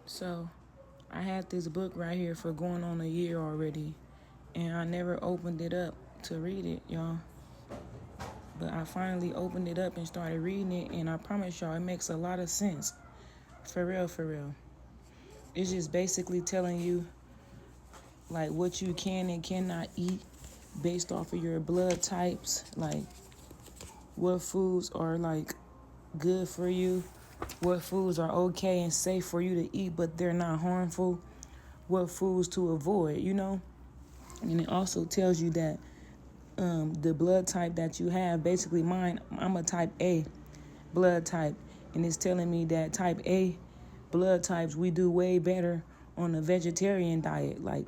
So I had this book right here for going on a year already, and I never opened it up to read it, y'all. But I finally opened it up and started reading it, and I promise y'all, it makes a lot of sense. For real, for real. It's just basically telling you like what you can and cannot eat based off of your blood types, like what foods are like good for you, what foods are okay and safe for you to eat but they're not harmful, what foods to avoid, And it also tells you that the blood type that you have, basically mine, I'm a type A blood type, and it's telling me that type A blood types, we do way better on a vegetarian diet. Like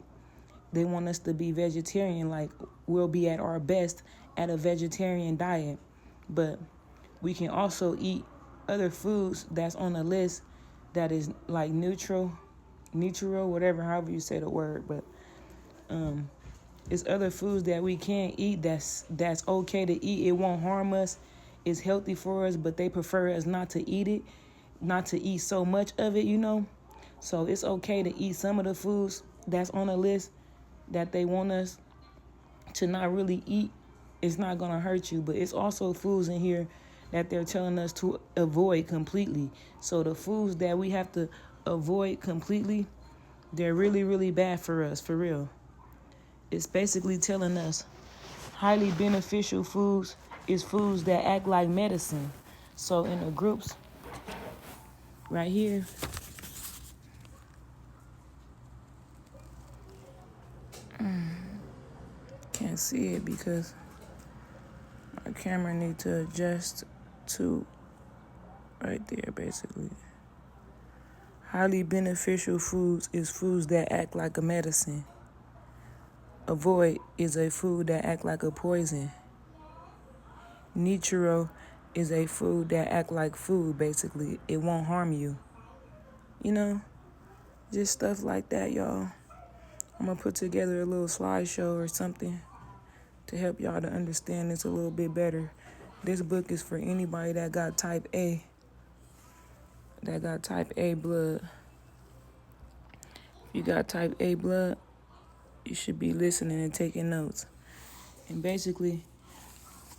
they want us to be vegetarian, like we'll be at our best at a vegetarian diet. But we can also eat other foods that's on the list that is like neutral, whatever, however you say the word. But it's other foods that we can eat that's okay to eat. It won't harm us. It's healthy for us, but they prefer us not to eat it, not to eat so much of it. So it's okay to eat some of the foods that's on the list that they want us to not really eat. It's not going to hurt you, but it's also foods in here that they're telling us to avoid completely. So the foods that we have to avoid completely, they're really, really bad for us, for real. It's basically telling us highly beneficial foods is foods that act like medicine. So in the groups right here, can't see it because my camera need to adjust to right there, basically. Highly beneficial foods is foods that act like a medicine. Avoid is a food that act like a poison. Neutral is a food that act like food, basically. It won't harm you. Just stuff like that, y'all. I'm going to put together a little slideshow or something to help y'all to understand this a little bit better. This book is for anybody that got type A, blood. If you got type A blood, you should be listening and taking notes. And basically,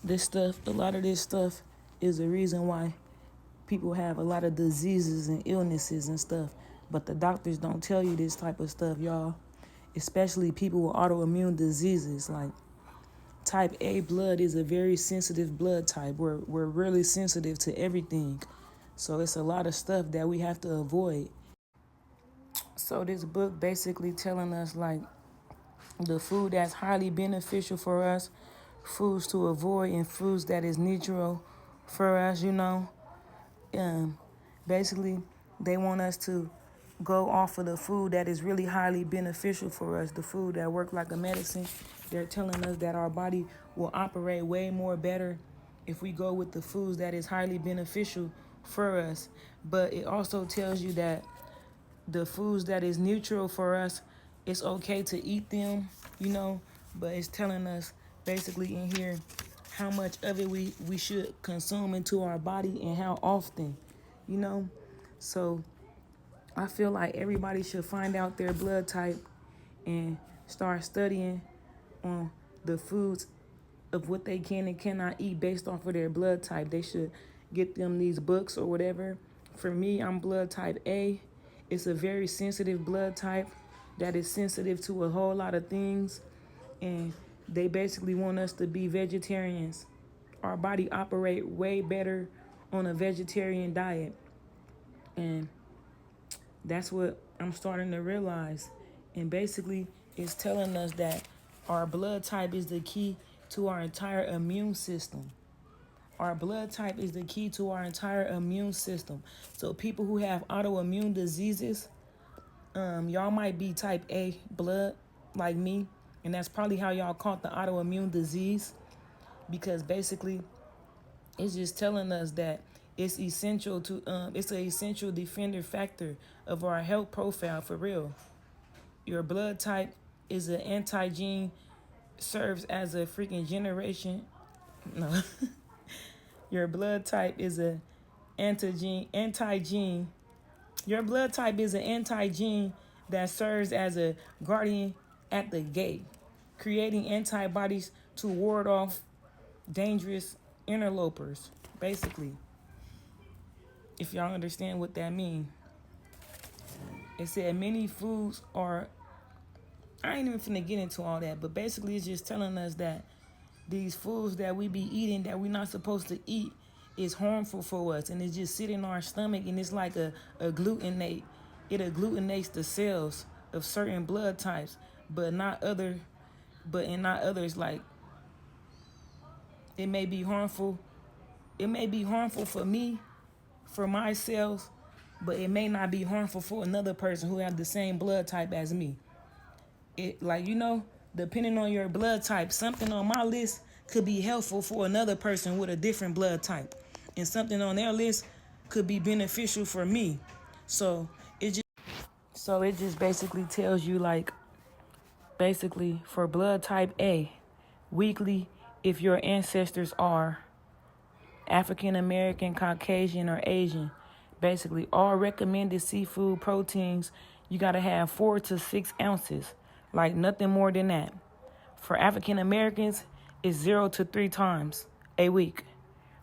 a lot of this stuff is the reason why people have a lot of diseases and illnesses and stuff. But the doctors don't tell you this type of stuff, y'all. Especially people with autoimmune diseases. Like type A blood is a very sensitive blood type. We're really sensitive to everything. So it's a lot of stuff that we have to avoid. So this book basically telling us like the food that's highly beneficial for us, foods to avoid, and foods that is neutral for us. Um, Basically, they want us to go off of the food that is really highly beneficial for us, the food that work like a medicine. They're telling us that our body will operate way more better if we go with the foods that is highly beneficial for us. But it also tells you that the foods that is neutral for us, it's okay to eat them, but it's telling us basically in here how much of it we should consume into our body and how often. So I feel like everybody should find out their blood type and start studying on the foods of what they can and cannot eat based off of their blood type. They should get them these books or whatever. For me, I'm blood type A. It's a very sensitive blood type that is sensitive to a whole lot of things. And they basically want us to be vegetarians. Our body operate way better on a vegetarian diet. And that's what I'm starting to realize. And basically, it's telling us that our blood type is the key to our entire immune system. Our blood type is the key to our entire immune system. So people who have autoimmune diseases, y'all might be type A blood like me. And that's probably how y'all caught the autoimmune disease. Because basically, it's just telling us that it's essential it's an essential defender factor of our health profile for real. Your blood type is an anti-gene, serves as a freaking generation. No. Your blood type is a anti-gene Your blood type is an anti-gene that serves as a guardian at the gate, creating antibodies to ward off dangerous interlopers, basically. If y'all understand what that means. It said many foods are, I ain't even finna get into all that, but basically it's just telling us that these foods that we be eating that we're not supposed to eat is harmful for us, and it's just sitting in our stomach, and it's like a glutenate. It agglutinates the cells of certain blood types, but in not others. Like, it may be harmful. It may be harmful for me, for my cells, but it may not be harmful for another person who have the same blood type as me. It, like, depending on your blood type, something on my list could be helpful for another person with a different blood type, and something on their list could be beneficial for me. So it just basically tells you, like, basically for blood type A, weekly, if your ancestors are African American, Caucasian, or Asian, basically all recommended seafood proteins, you got to have 4 to 6 ounces, like nothing more than that. For African Americans, it's 0 to 3 times a week.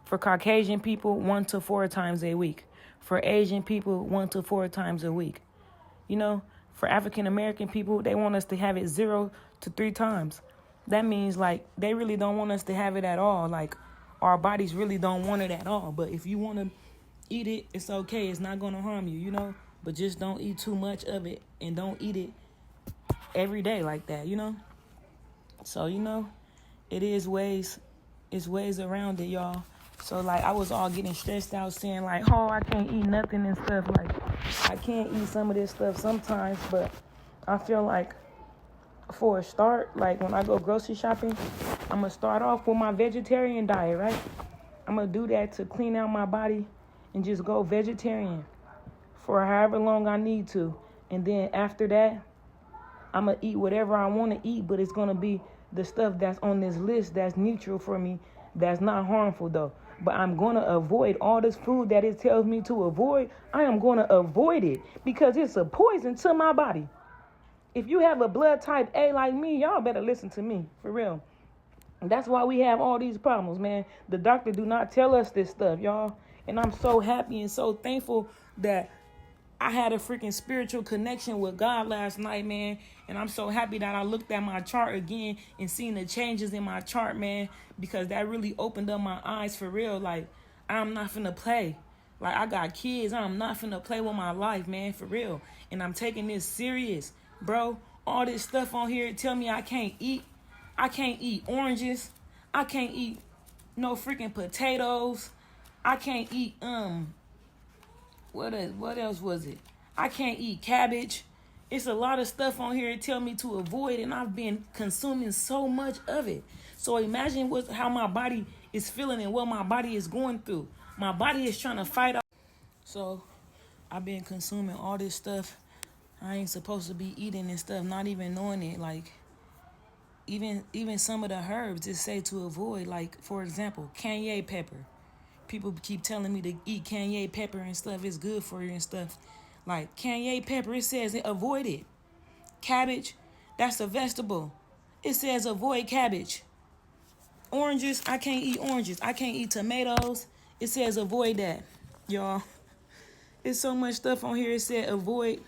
For Caucasian people, 1 to 4 times a week. For Asian people, 1 to 4 times a week. For African American people, they want us to have it 0 to 3 times. That means, like, they really don't want us to have it at all. Like, our bodies really don't want it at all. But if you want to eat it, it's okay. It's not going to harm you, But just don't eat too much of it, and don't eat it every day like that, So, it's ways around it, y'all. So, like, I was all getting stressed out saying, like, oh, I can't eat nothing and stuff. Like, I can't eat some of this stuff sometimes, but I feel like for a start, like, when I go grocery shopping, I'm going to start off with my vegetarian diet, right? I'm going to do that to clean out my body and just go vegetarian for however long I need to. And then after that, I'm going to eat whatever I want to eat, but it's going to be the stuff that's on this list that's neutral for me, that's not harmful, though. But I'm going to avoid all this food that it tells me to avoid. I am going to avoid it because it's a poison to my body. If you have a blood type A like me, y'all better listen to me, for real. That's why we have all these problems, man. The doctor do not tell us this stuff, y'all. And I'm so happy and so thankful that I had a freaking spiritual connection with God last night, man. And I'm so happy that I looked at my chart again and seen the changes in my chart, man, because that really opened up my eyes for real. Like, I'm not finna play. Like, I got kids. I'm not finna play with my life, man, for real. And I'm taking this serious, bro. All this stuff on here tell me I can't eat. I can't eat oranges. I can't eat no freaking potatoes. I can't eat, what else was it? I can't eat cabbage. It's a lot of stuff on here that tell me to avoid, and I've been consuming so much of it. So imagine how my body is feeling and what my body is going through. My body is trying to fight off. So I've been consuming all this stuff I ain't supposed to be eating and stuff, not even knowing it. Like, even some of the herbs it say to avoid, like, for example, cayenne pepper. People keep telling me to eat cayenne pepper and stuff. It's good for you and stuff. Like, cayenne pepper, it says avoid it. Cabbage, that's a vegetable. It says avoid cabbage. Oranges, I can't eat oranges. I can't eat tomatoes. It says avoid that, y'all. It's so much stuff on here. It said avoid.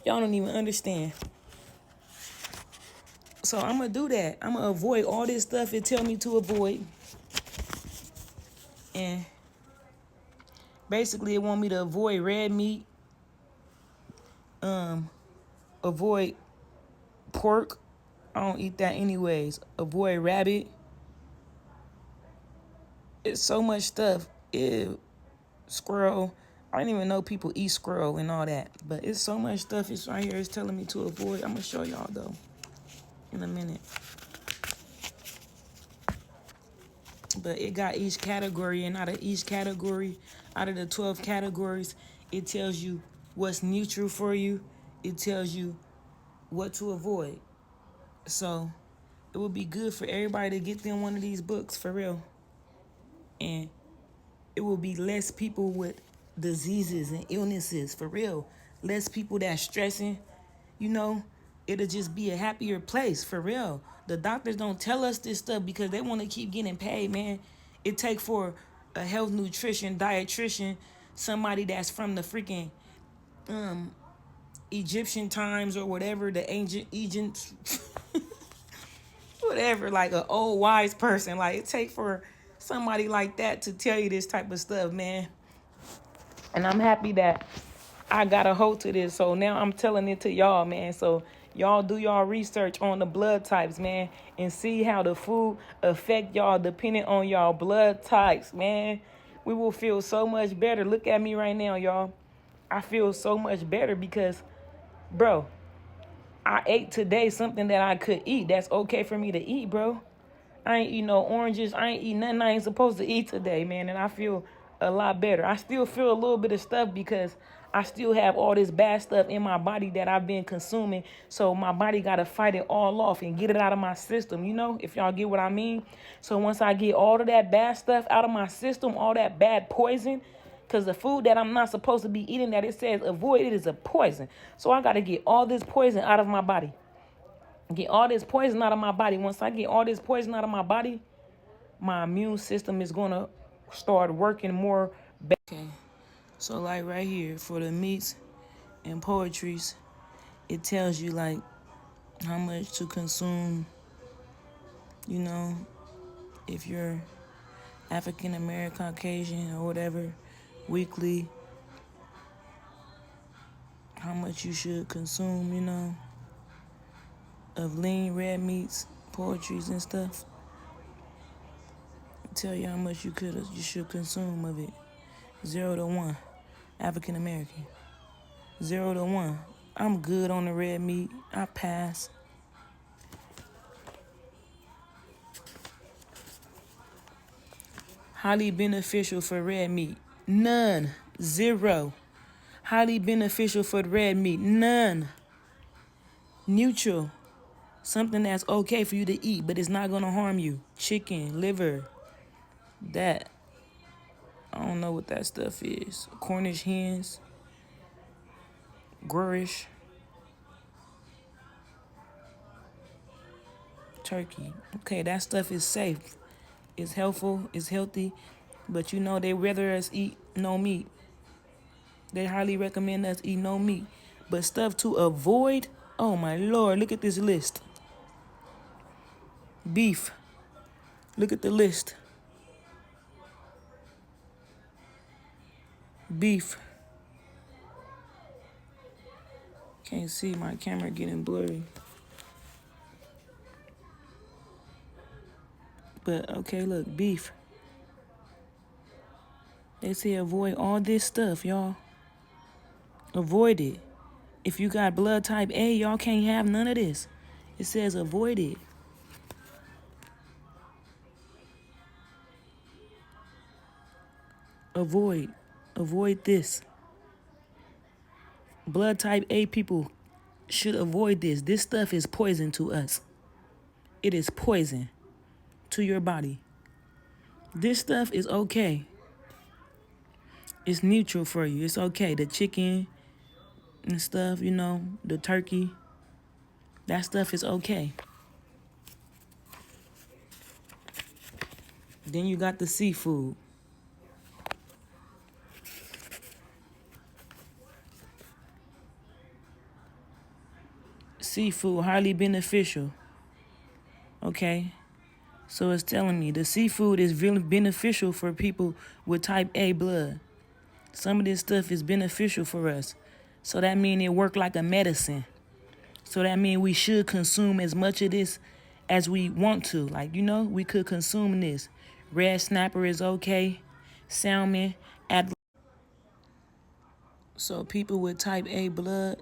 Y'all don't even understand. So I'm going to do that. I'm going to avoid all this stuff it tell me to avoid. And basically it want me to avoid red meat. Avoid pork. I don't eat that anyways. Avoid rabbit. It's so much stuff. Ew. Squirrel. I didn't even know people eat squirrel and all that. But it's so much stuff. It's right here. It's telling me to avoid. I'm going to show y'all, though, in a minute. But it got each category, and out of each category, out of the 12 categories, it tells you what's neutral for you. It tells you what to avoid. So it would be good for everybody to get them one of these books, for real. And it will be less people with diseases and illnesses, for real. Less people that stressing, you know, it'll just be a happier place, for real. The doctors don't tell us this stuff because they want to keep getting paid, man. It take for a health nutrition dietitian, somebody that's from the freaking Egyptian times or whatever, the ancient Egypt, whatever, like an old wise person. Like, it take for somebody like that to tell you this type of stuff, man. And I'm happy that I got a hold to this. So now I'm telling it to y'all, man. So y'all do y'all research on the blood types, man, and see how the food affect y'all depending on y'all blood types, man. We will feel so much better. Look at me right now, y'all. I feel so much better because, bro, I ate today something that I could eat. That's okay for me to eat, bro. I ain't eat no oranges. I ain't eat nothing I ain't supposed to eat today, man. And I feel a lot better. I still feel a little bit of stuff because I still have all this bad stuff in my body that I've been consuming. So my body got to fight it all off and get it out of my system, you know, if y'all get what I mean. So once I get all of that bad stuff out of my system, all that bad poison, because the food that I'm not supposed to be eating that it says avoid, it is a poison. So I got to get all this poison out of my body. Get all this poison out of my body. Once I get all this poison out of my body, my immune system is going to start working more. Okay. So like right here for the meats and poetries, it tells you like how much to consume, you know, if you're African American, Caucasian or whatever, weekly, how much you should consume, you know, of lean red meats, poetries and stuff. Tell you how much you should consume of it. 0 to 1, African American. 0 to 1, I'm good on the red meat. I pass. Highly beneficial for red meat. None. 0. Highly beneficial for the red meat. None. Neutral. Something that's okay for you to eat, but it's not going to harm you. Chicken, liver, that. I don't know what that stuff is. Cornish hens, Gorish, turkey. Okay, that stuff is safe. It's helpful. It's healthy. But you know, they rather us eat no meat. They highly recommend us eat no meat. But stuff to avoid, oh my Lord, look at this list. Beef. Look at the list. Beef. Can't see, my camera getting blurry. But okay, look, beef. They say avoid all this stuff, y'all. Avoid it. If you got blood type A, y'all can't have none of this. It says avoid it. Avoid. Avoid this. Blood type A people should avoid this. This stuff is poison to us. It is poison to your body. This stuff is okay. It's neutral for you. It's okay. The chicken and stuff, you know, the turkey, that stuff is okay. Then you got the seafood. Seafood, highly beneficial. Okay. So it's telling me the seafood is really beneficial for people with type A blood. Some of this stuff is beneficial for us. So that means it work like a medicine. So that means we should consume as much of this as we want to. Like, you know, we could consume this. Red snapper is okay. Salmon. So people with type A blood,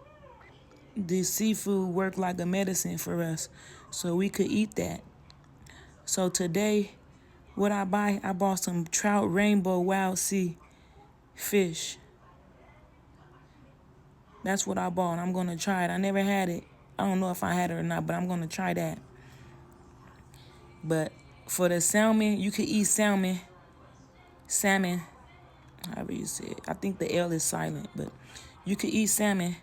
this seafood work like a medicine for us. So we could eat that. So today, what I buy, I bought some trout rainbow wild sea fish. That's what I bought. I'm going to try it. I never had it. I don't know if I had it or not, but I'm going to try that. But for the salmon, you could eat salmon, however you say it. I think the L is silent, but you could eat salmon,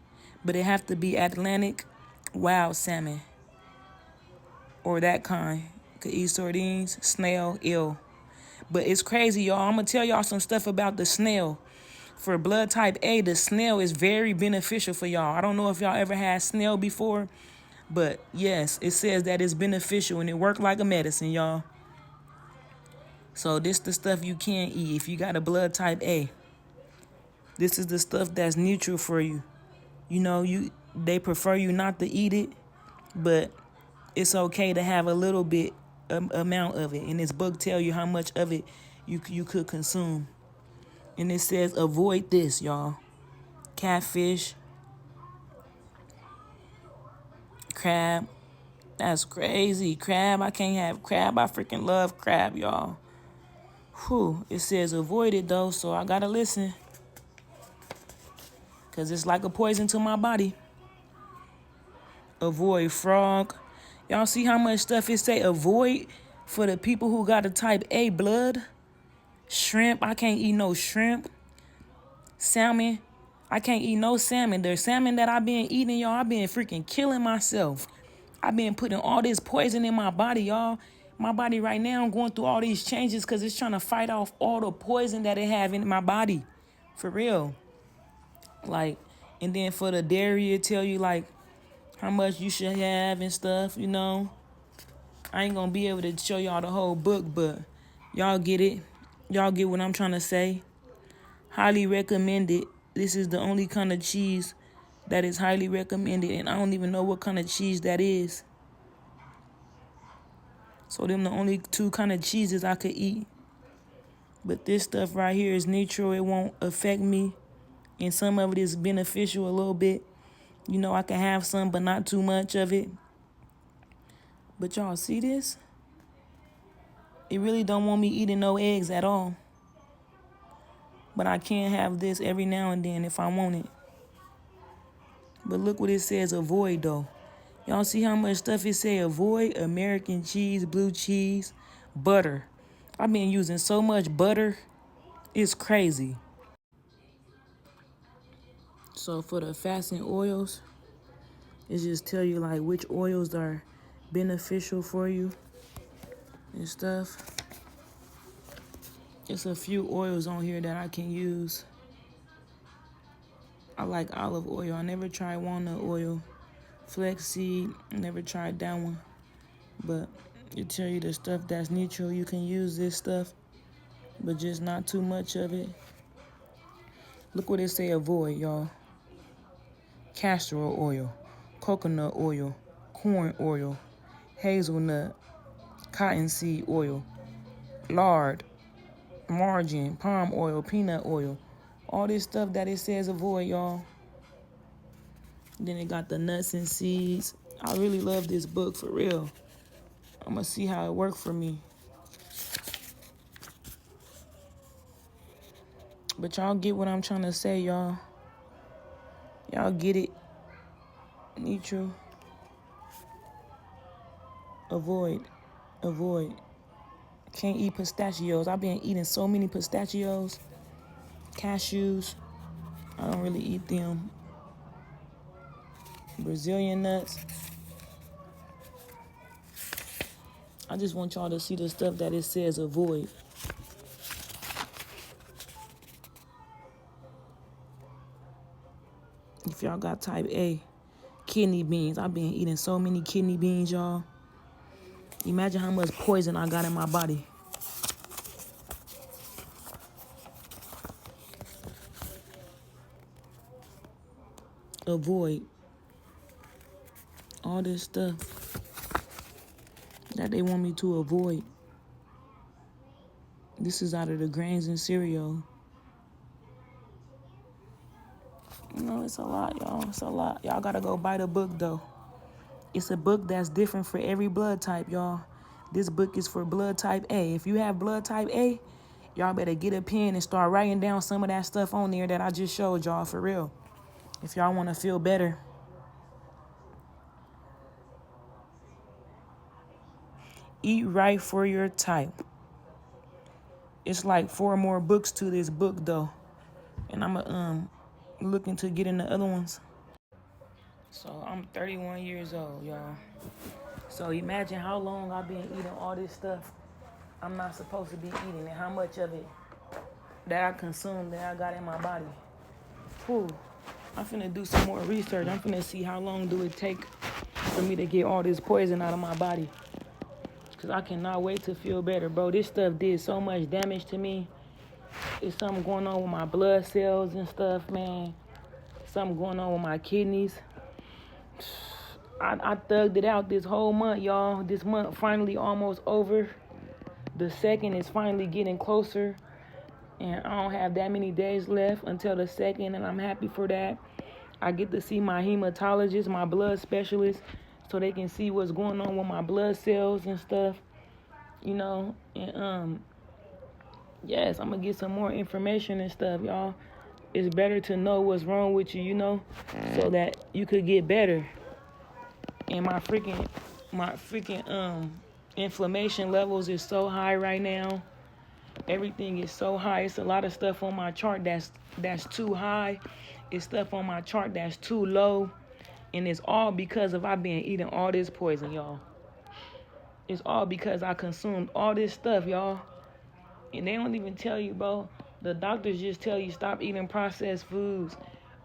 but it have to be Atlantic wild salmon or that kind. You could eat sardines, snail, eel. But it's crazy, y'all. I'm gonna tell y'all some stuff about the snail. For blood type A, the snail is very beneficial for y'all. I don't know if y'all ever had snail before, but yes, it says that it's beneficial and it works like a medicine, y'all. So this the stuff you can't eat if you got a blood type A. This is the stuff that's neutral for you. You know, they prefer you not to eat it, but it's okay to have a little bit amount of it. And this book tell you how much of it you could consume. And it says avoid this, y'all. Catfish, crab. That's crazy. Crab, I can't have crab. I freaking love crab, y'all. Whew. It says avoid it though, so I gotta listen. Cause it's like a poison to my body. Avoid frog. Y'all see how much stuff it say avoid for the people who got a type A blood? Shrimp, I can't eat no shrimp. Salmon, I can't eat no salmon. The salmon that I've been eating, y'all, I've been freaking killing myself. I've been putting all this poison in my body, y'all. My body right now, I'm going through all these changes because it's trying to fight off all the poison that it have in my body. For real. Like, and then for the dairy, it tell you, like, how much you should have and stuff, you know. I ain't gonna be able to show y'all the whole book, but y'all get it. Y'all get what I'm trying to say. Highly recommended. This is the only kind of cheese that is highly recommended, and I don't even know what kind of cheese that is. So them the only two kind of cheeses I could eat. But this stuff right here is neutral. It won't affect me. And some of it is beneficial a little bit. You know, I can have some, but not too much of it. But y'all see this? It really don't want me eating no eggs at all. But I can have this every now and then if I want it. But look what it says, avoid though. Y'all see how much stuff it say avoid? American cheese, blue cheese, butter. I've been using so much butter. It's crazy. So for the fasting oils, it just tell you like which oils are beneficial for you and stuff. It's a few oils on here that I can use. I like olive oil. I never tried walnut oil. Flaxseed, never tried that one. But it tell you the stuff that's neutral. You can use this stuff, but just not too much of it. Look what it say avoid, y'all. Castor oil, coconut oil, corn oil, hazelnut, cottonseed oil, lard, margarine, palm oil, peanut oil. All this stuff that it says avoid, y'all. Then it got the nuts and seeds. I really love this book, for real. I'm going to see how it worked for me. But y'all get what I'm trying to say, y'all. Y'all get it. Neutral. Avoid. Avoid. Can't eat pistachios. I've been eating so many pistachios. Cashews. I don't really eat them. Brazilian nuts. I just want y'all to see the stuff that it says avoid. If y'all got type A, kidney beans. I've been eating so many kidney beans, y'all. Imagine how much poison I got in my body. Avoid all this stuff that they want me to avoid. This is out of the grains and cereal. You know, it's a lot, y'all. It's a lot. Y'all gotta go buy the book, though. It's a book that's different for every blood type, y'all. This book is for blood type A. If you have blood type A, y'all better get a pen and start writing down some of that stuff on there that I just showed y'all, for real. If y'all want to feel better. Eat right for your type. It's like 4 more books to this book, though. and I'm looking to get in the other ones. So I'm 31 years old, y'all. So imagine how long I've been eating all this stuff I'm not supposed to be eating, and how much of it that I consume that I got in my body. Whew. I'm finna do some more research. I'm finna see how long do it take for me to get all this poison out of my body. Because I cannot wait to feel better, bro. This stuff did so much damage to me. It's something going on with my blood cells and stuff, man. Something going on with my kidneys. I thugged it out this whole month, y'all. This month finally almost over. The second is finally getting closer. And I don't have that many days left until the second, and I'm happy for that. I get to see my hematologist, my blood specialist, so they can see what's going on with my blood cells and stuff, you know. And yes, I'm gonna get some more information and stuff, y'all. It's better to know what's wrong with you, you know, so that you could get better. And my freaking inflammation levels is so high right now. Everything is so high. It's a lot of stuff on my chart that's too high. It's stuff on my chart that's too low. And it's all because of I've been eating all this poison, y'all. It's all because I consumed all this stuff, y'all. And they don't even tell you, bro. The doctors just tell you stop eating processed foods,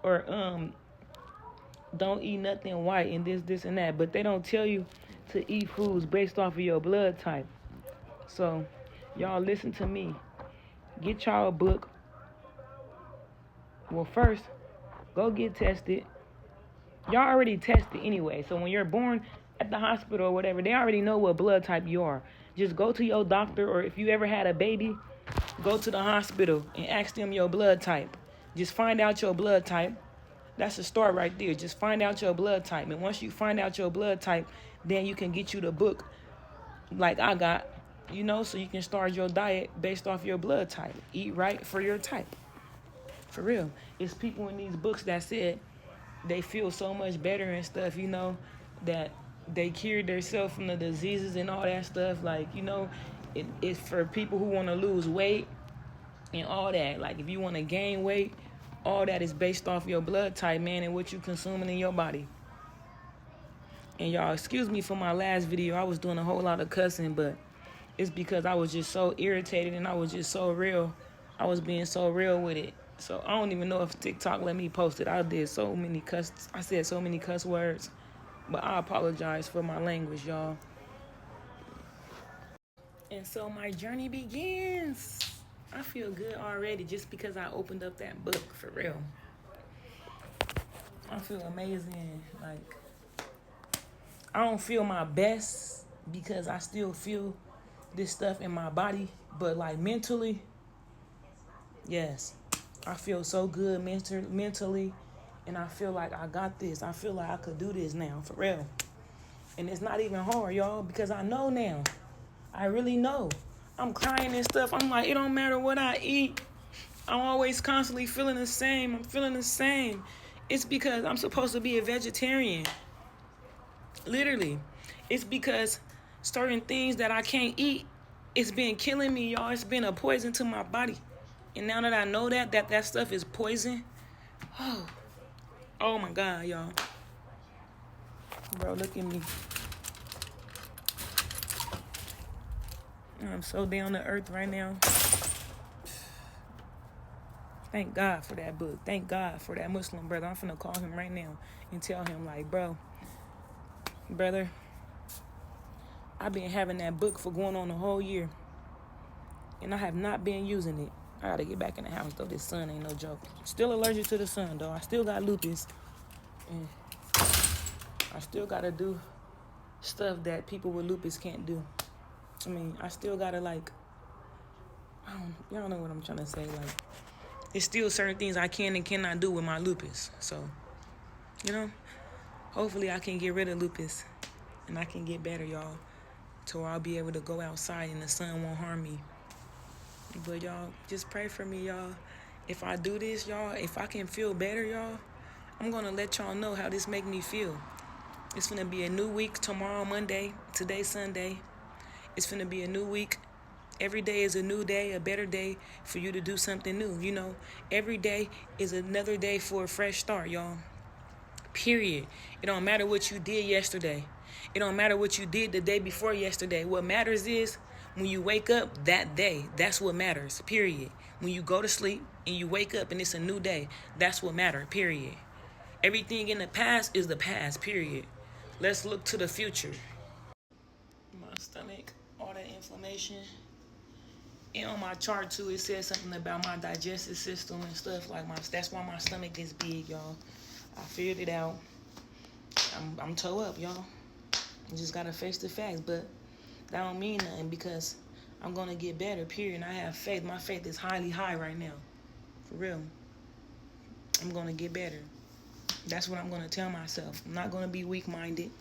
or don't eat nothing white and this and that. But they don't tell you to eat foods based off of your blood type. So y'all listen to me. Get y'all a book. Well, first, go get tested. Y'all already tested anyway. So when you're born at the hospital or whatever, they already know what blood type you are. Just go to your doctor, or if you ever had a baby, go to the hospital and ask them your blood type. Just find out your blood type. That's a start right there. Just find out your blood type. And once you find out your blood type, then you can get you the book like I got, you know, so you can start your diet based off your blood type. Eat right for your type. For real. It's people in these books that said they feel so much better and stuff, you know, that they cured themselves from the diseases and all that stuff. Like, you know, it's for people who want to lose weight and all that. Like, if you want to gain weight, all that is based off your blood type, man, and what you consuming in your body. And y'all, excuse me for my last video. I was doing a whole lot of cussing, but it's because I was just so irritated and I was just so real. I was being so real with it. So I don't even know if TikTok let me post it. I said so many cuss words. But I apologize for my language, y'all. And so my journey begins. I feel good already just because I opened up that book, for real. I feel amazing. Like, I don't feel my best because I still feel this stuff in my body. But like mentally, yes, I feel so good mentally. And I feel like I got this. I feel like I could do this now, for real. And it's not even hard, y'all, because I know now. I really know. I'm crying and stuff. I'm like, it don't matter what I eat. I'm always constantly feeling the same. I'm feeling the same. It's because I'm supposed to be a vegetarian. Literally. It's because certain things that I can't eat, it's been killing me, y'all. It's been a poison to my body. And now that I know that stuff is poison, oh my God, y'all. Bro, look at me. I'm so down to earth right now. Thank God for that book. Thank God for that Muslim brother. I'm finna call him right now and tell him, like, brother, I've been having that book for going on a whole year, and I have not been using it. I gotta get back in the house, though. This sun ain't no joke. Still allergic to the sun, though. I still got lupus, and I still gotta do stuff that people with lupus can't do. I mean, I still gotta, like, y'all know what I'm trying to say. Like, it's still certain things I can and cannot do with my lupus. So, you know, hopefully I can get rid of lupus and I can get better, y'all, to where I'll be able to go outside and the sun won't harm me. But y'all, just pray for me, y'all. If I do this, y'all, if I can feel better, y'all, I'm gonna let y'all know how this make me feel. It's gonna be a new week tomorrow, Monday. Today's Sunday. It's gonna be a new week Every day is a new day, a better day for you to do something new. Every day is another day for a fresh start, y'all. Period. It don't matter what you did yesterday. It don't matter what you did the day before yesterday. What matters is when you wake up that day. That's what matters. Period. When you go to sleep and you wake up and it's a new day, that's what matters. Period. Everything in the past is the past. Period. Let's look to the future. My stomach, all that inflammation. And on my chart too, it says something about my digestive system and stuff like that's why my stomach is big, y'all. I figured it out. I'm toe up, y'all. You just gotta face the facts, but that don't mean nothing because I'm gonna get better, period. And I have faith. My faith is highly high right now. For real. I'm gonna get better. That's what I'm gonna tell myself. I'm not gonna be weak-minded.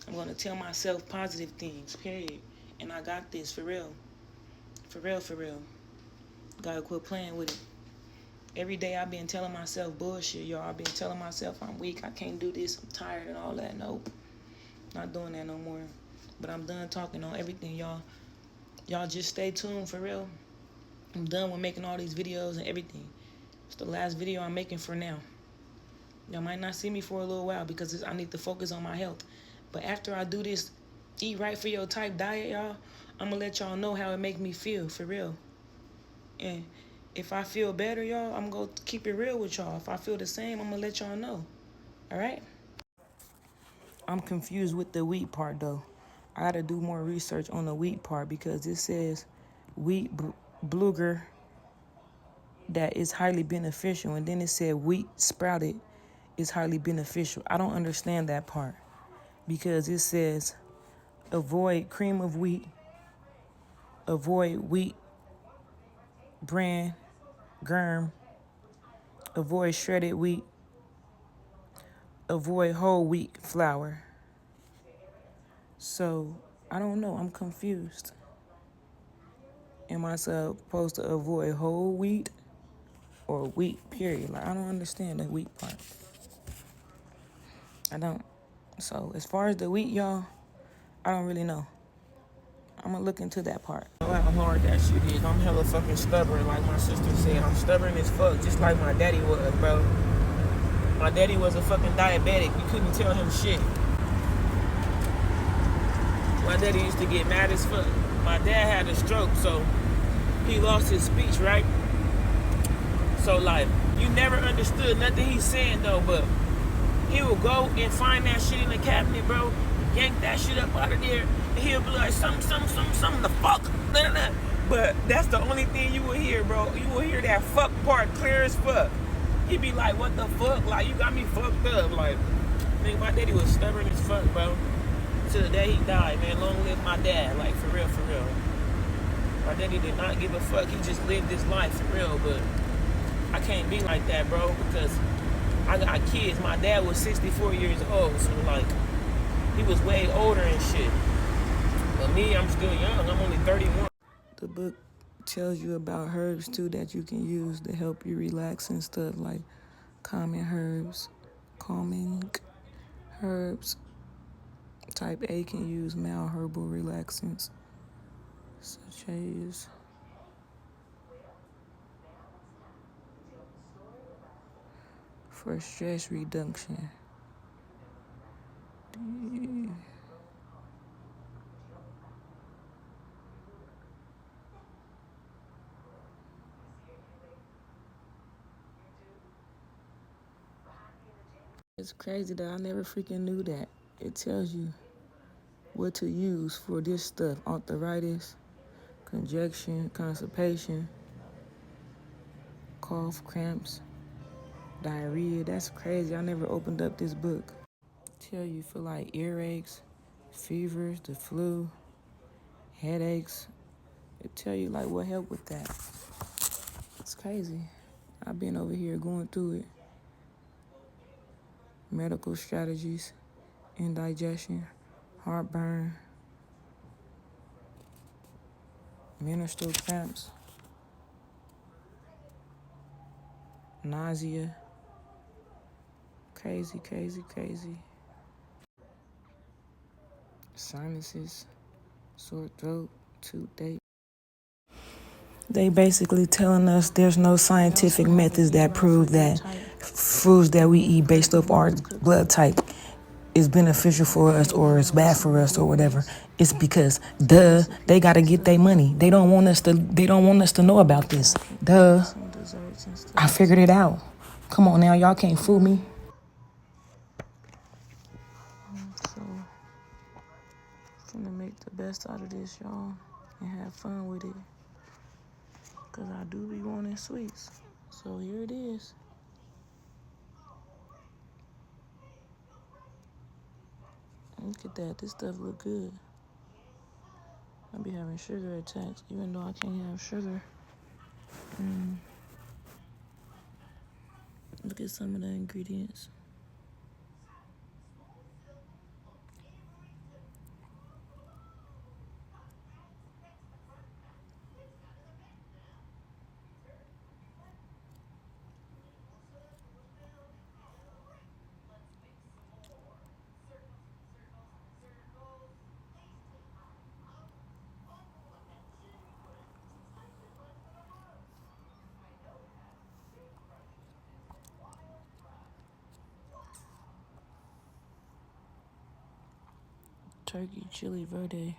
I'm gonna tell myself positive things, period. And I got this, for real. For real, for real. Gotta quit playing with it. Every day I've been telling myself bullshit, y'all. I've been telling myself I'm weak, I can't do this, I'm tired and all that. Nope. Not doing that no more. But I'm done talking on everything, y'all. Y'all just stay tuned, for real. I'm done with making all these videos and everything. It's the last video I'm making for now. Y'all might not see me for a little while because I need to focus on my health. But after I do this eat right for your type diet, y'all, I'm going to let y'all know how it make me feel, for real. And if I feel better, y'all, I'm going to keep it real with y'all. If I feel the same, I'm going to let y'all know. All right? I'm confused with the wheat part, though. I got to do more research on the wheat part because it says wheat bluger that is highly beneficial. And then it said wheat sprouted is highly beneficial. I don't understand that part because it says avoid cream of wheat, avoid wheat bran, germ, avoid shredded wheat, avoid whole wheat flour. So, I don't know. I'm confused. Am I supposed to avoid whole wheat or wheat, period? Like, I don't understand the wheat part. I don't. So, as far as the wheat, y'all, I don't really know. I'm going to look into that part. I know how hard that shit is. I'm hella fucking stubborn, like my sister said. I'm stubborn as fuck, just like my daddy was, bro. My daddy was a fucking diabetic. You couldn't tell him shit. My daddy used to get mad as fuck. My dad had a stroke, so he lost his speech, right? So, like, you never understood nothing he's saying, though, but he would go and find that shit in the cabinet, bro, yank that shit up out of there, and he'll be like, something, the fuck, But that's the only thing you will hear, bro. You will hear that fuck part clear as fuck. He'd be like, what the fuck? Like, you got me fucked up. Like, nigga, my daddy was stubborn as fuck, bro. Till the day he died, man. Long live my dad. Like, for real, for real. My daddy did not give a fuck. He just lived his life, for real. But I can't be like that, bro, because I got kids. My dad was 64 years old, so, like, he was way older and shit. But me, I'm still young. I'm only 31. The book tells you about herbs, too, that you can use to help you relax and stuff, like calming herbs. Type A can use mild herbal relaxants, such as for stress reduction. It's crazy that I never freaking knew that. It tells you what to use for this stuff. Arthritis, congestion, constipation, cough, cramps, diarrhea. That's crazy. I never opened up this book. Tell you for like earaches, fevers, the flu, headaches. It tell you like what help with that. It's crazy. I've been over here going through it. Medical strategies, indigestion, heartburn, menstrual cramps, nausea. Crazy. Sinuses, sore throat, toothache. They basically telling us there's no scientific methods that proves that foods that we eat based off our blood type is beneficial for us or it's bad for us or whatever. It's because they gotta get their money. They don't want us to know about this. I figured it out. Come on now, y'all can't fool me. So I'm gonna make the best out of this, y'all, and have fun with it. Cause I do be wanting sweets. So here it is. Look at that. This stuff look good. I be having sugar attacks, even though I can't have sugar. Look at some of the ingredients. Turkey chili verde.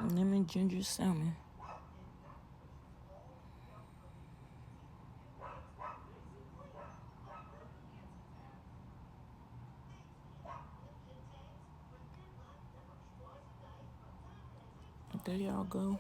Lemon ginger salmon. There y'all go.